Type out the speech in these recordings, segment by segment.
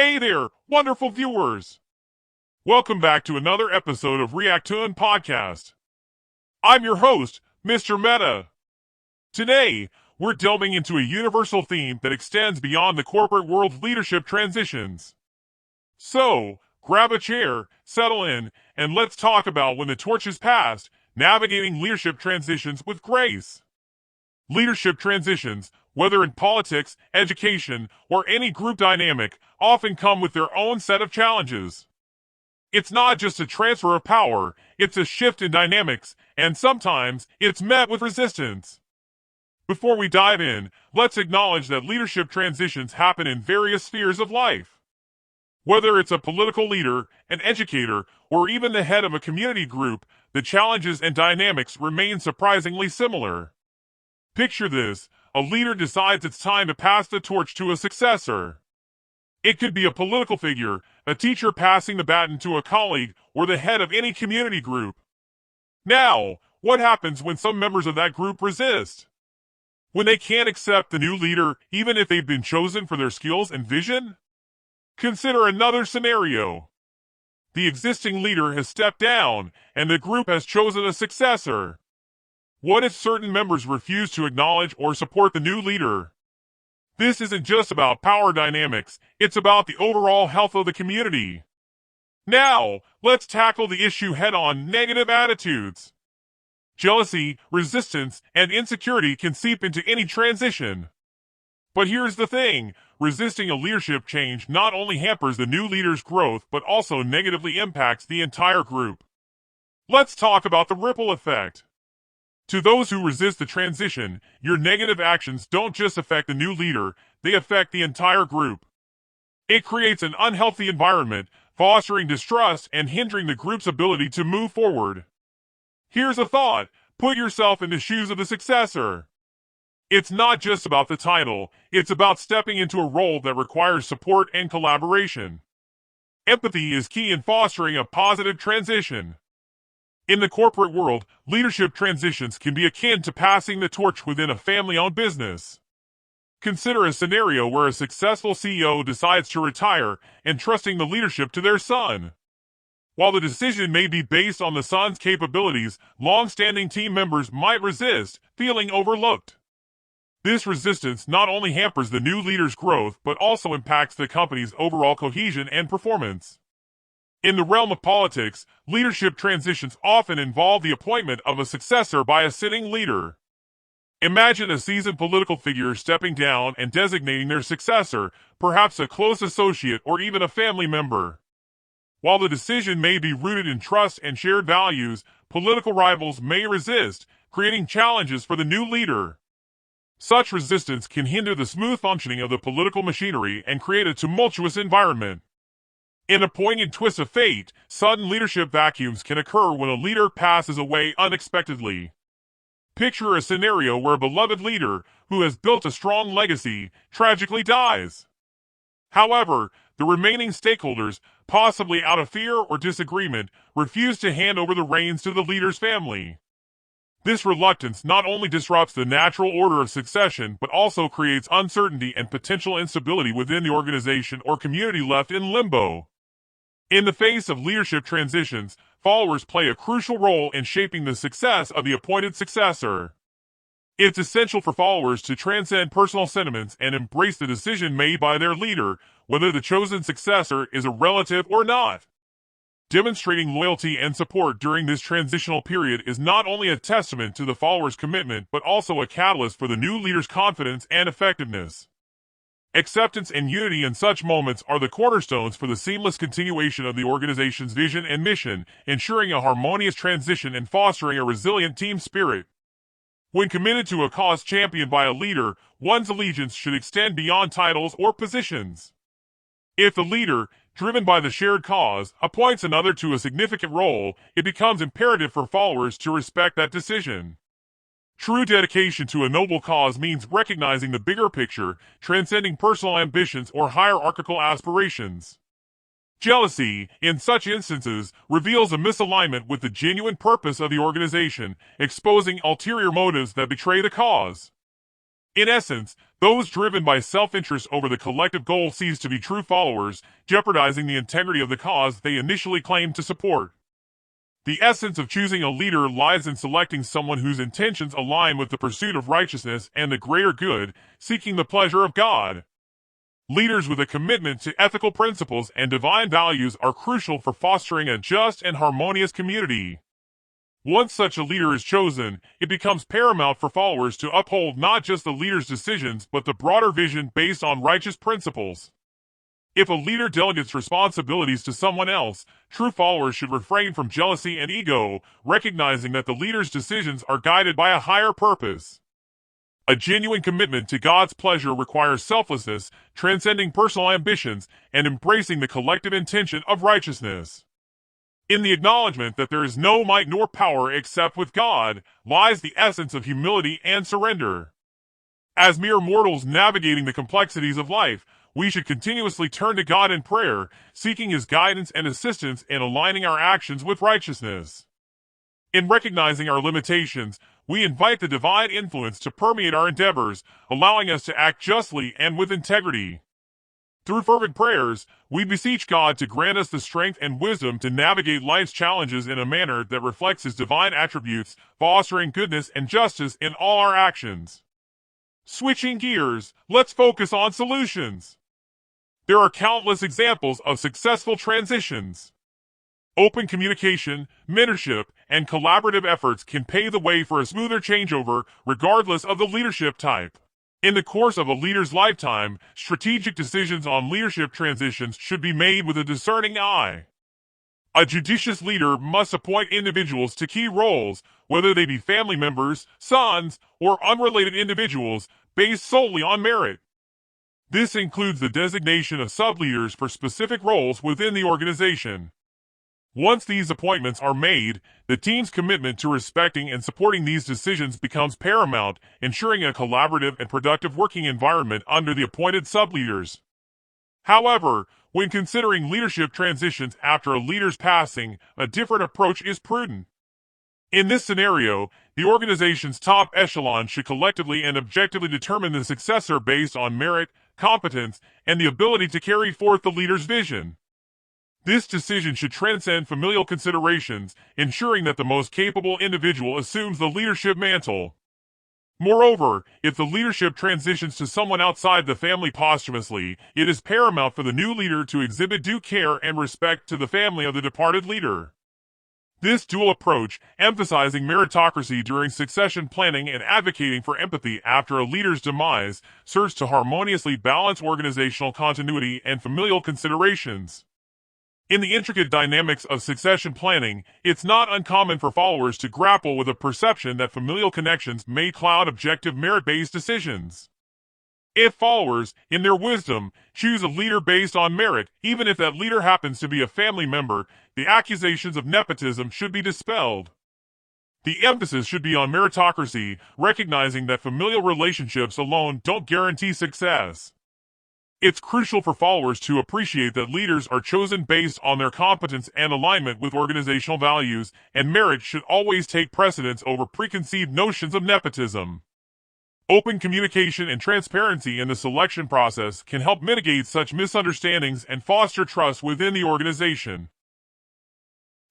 Hey there, wonderful viewers! Welcome back to another episode of Reactoon Podcast. I'm your host, Mr. Meta. Today, we're delving into a universal theme that extends beyond the corporate world's leadership transitions. So, grab a chair, settle in, and let's talk about when the torch is passed, navigating leadership transitions with grace. Leadership transitions, whether in politics, education, or any group dynamic, often come with their own set of challenges. It's not just a transfer of power, it's a shift in dynamics, and sometimes it's met with resistance. Before we dive in, let's acknowledge that leadership transitions happen in various spheres of life. Whether it's a political leader, an educator, or even the head of a community group, the challenges and dynamics remain surprisingly similar. Picture this: a leader decides it's time to pass the torch to a successor. It could be a political figure, a teacher passing the baton to a colleague, or the head of any community group. Now, what happens when some members of that group resist? When they can't accept the new leader, even if they've been chosen for their skills and vision? Consider another scenario. The existing leader has stepped down, and the group has chosen a successor. What if certain members refuse to acknowledge or support the new leader? This isn't just about power dynamics, it's about the overall health of the community. Now, let's tackle the issue head-on: negative attitudes. Jealousy, resistance, and insecurity can seep into any transition. But here's the thing: resisting a leadership change not only hampers the new leader's growth but also negatively impacts the entire group. Let's talk about the ripple effect. To those who resist the transition, your negative actions don't just affect the new leader, they affect the entire group. It creates an unhealthy environment, fostering distrust and hindering the group's ability to move forward. Here's a thought: put yourself in the shoes of the successor. It's not just about the title, it's about stepping into a role that requires support and collaboration. Empathy is key in fostering a positive transition. In the corporate world, leadership transitions can be akin to passing the torch within a family-owned business. Consider a scenario where a successful CEO decides to retire, entrusting the leadership to their son. While the decision may be based on the son's capabilities, long-standing team members might resist, feeling overlooked. This resistance not only hampers the new leader's growth but also impacts the company's overall cohesion and performance. In the realm of politics, leadership transitions often involve the appointment of a successor by a sitting leader. Imagine a seasoned political figure stepping down and designating their successor, perhaps a close associate or even a family member. While the decision may be rooted in trust and shared values, political rivals may resist, creating challenges for the new leader. Such resistance can hinder the smooth functioning of the political machinery and create a tumultuous environment. In a poignant twist of fate, sudden leadership vacuums can occur when a leader passes away unexpectedly. Picture a scenario where a beloved leader, who has built a strong legacy, tragically dies. However, the remaining stakeholders, possibly out of fear or disagreement, refuse to hand over the reins to the leader's family. This reluctance not only disrupts the natural order of succession but also creates uncertainty and potential instability within the organization or community left in limbo. In the face of leadership transitions, followers play a crucial role in shaping the success of the appointed successor. It's essential for followers to transcend personal sentiments and embrace the decision made by their leader, whether the chosen successor is a relative or not. Demonstrating loyalty and support during this transitional period is not only a testament to the follower's commitment but also a catalyst for the new leader's confidence and effectiveness. Acceptance and unity in such moments are the cornerstones for the seamless continuation of the organization's vision and mission, ensuring a harmonious transition and fostering a resilient team spirit. When committed to a cause championed by a leader, one's allegiance should extend beyond titles or positions. If the leader, driven by the shared cause, appoints another to a significant role, it becomes imperative for followers to respect that decision. True dedication to a noble cause means recognizing the bigger picture, transcending personal ambitions or hierarchical aspirations. Jealousy, in such instances, reveals a misalignment with the genuine purpose of the organization, exposing ulterior motives that betray the cause. In essence, those driven by self-interest over the collective goal cease to be true followers, jeopardizing the integrity of the cause they initially claimed to support. The essence of choosing a leader lies in selecting someone whose intentions align with the pursuit of righteousness and the greater good, seeking the pleasure of God. Leaders with a commitment to ethical principles and divine values are crucial for fostering a just and harmonious community. Once such a leader is chosen, it becomes paramount for followers to uphold not just the leader's decisions but the broader vision based on righteous principles. If a leader delegates responsibilities to someone else, true followers should refrain from jealousy and ego, recognizing that the leader's decisions are guided by a higher purpose. A genuine commitment to God's pleasure requires selflessness, transcending personal ambitions, and embracing the collective intention of righteousness. In the acknowledgement that there is no might nor power except with God, lies the essence of humility and surrender. As mere mortals navigating the complexities of life, we should continuously turn to God in prayer, seeking His guidance and assistance in aligning our actions with righteousness. In recognizing our limitations, we invite the divine influence to permeate our endeavors, allowing us to act justly and with integrity. Through fervent prayers, we beseech God to grant us the strength and wisdom to navigate life's challenges in a manner that reflects His divine attributes, fostering goodness and justice in all our actions. Switching gears, let's focus on solutions. There are countless examples of successful transitions. Open communication, mentorship, and collaborative efforts can pave the way for a smoother changeover, regardless of the leadership type. In the course of a leader's lifetime, strategic decisions on leadership transitions should be made with a discerning eye. A judicious leader must appoint individuals to key roles, whether they be family members, sons, or unrelated individuals, based solely on merit. This includes the designation of sub-leaders for specific roles within the organization. Once these appointments are made, the team's commitment to respecting and supporting these decisions becomes paramount, ensuring a collaborative and productive working environment under the appointed sub-leaders. However, when considering leadership transitions after a leader's passing, a different approach is prudent. In this scenario, the organization's top echelon should collectively and objectively determine the successor based on merit, competence, and the ability to carry forth the leader's vision. This decision should transcend familial considerations, ensuring that the most capable individual assumes the leadership mantle. Moreover, if the leadership transitions to someone outside the family posthumously, it is paramount for the new leader to exhibit due care and respect to the family of the departed leader. This dual approach, emphasizing meritocracy during succession planning and advocating for empathy after a leader's demise, serves to harmoniously balance organizational continuity and familial considerations. In the intricate dynamics of succession planning, it's not uncommon for followers to grapple with a perception that familial connections may cloud objective merit-based decisions. If followers, in their wisdom, choose a leader based on merit, even if that leader happens to be a family member, the accusations of nepotism should be dispelled. The emphasis should be on meritocracy, recognizing that familial relationships alone don't guarantee success. It's crucial for followers to appreciate that leaders are chosen based on their competence and alignment with organizational values, and merit should always take precedence over preconceived notions of nepotism. Open communication and transparency in the selection process can help mitigate such misunderstandings and foster trust within the organization.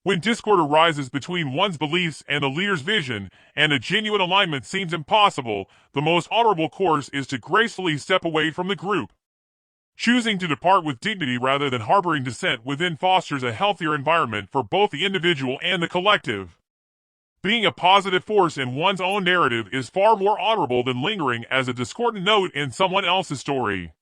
When discord arises between one's beliefs and the leader's vision, and a genuine alignment seems impossible, the most honorable course is to gracefully step away from the group. Choosing to depart with dignity rather than harboring dissent within fosters a healthier environment for both the individual and the collective. Being a positive force in one's own narrative is far more honorable than lingering as a discordant note in someone else's story.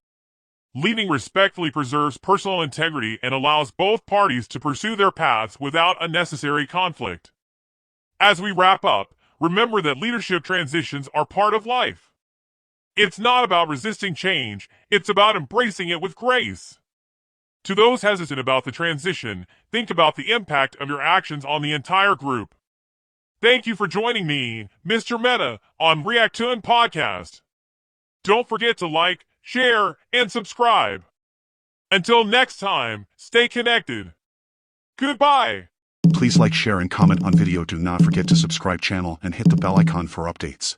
Leading respectfully preserves personal integrity and allows both parties to pursue their paths without unnecessary conflict. As we wrap up, remember that leadership transitions are part of life. It's not about resisting change, it's about embracing it with grace. To those hesitant about the transition, think about the impact of your actions on the entire group. Thank you for joining me, Mr. Meta, on Reactoon Podcast. Don't forget to like, share, and subscribe. Until next time, stay connected. Goodbye. Please like, share, and comment on video. Do not forget to subscribe channel and hit the bell icon for updates.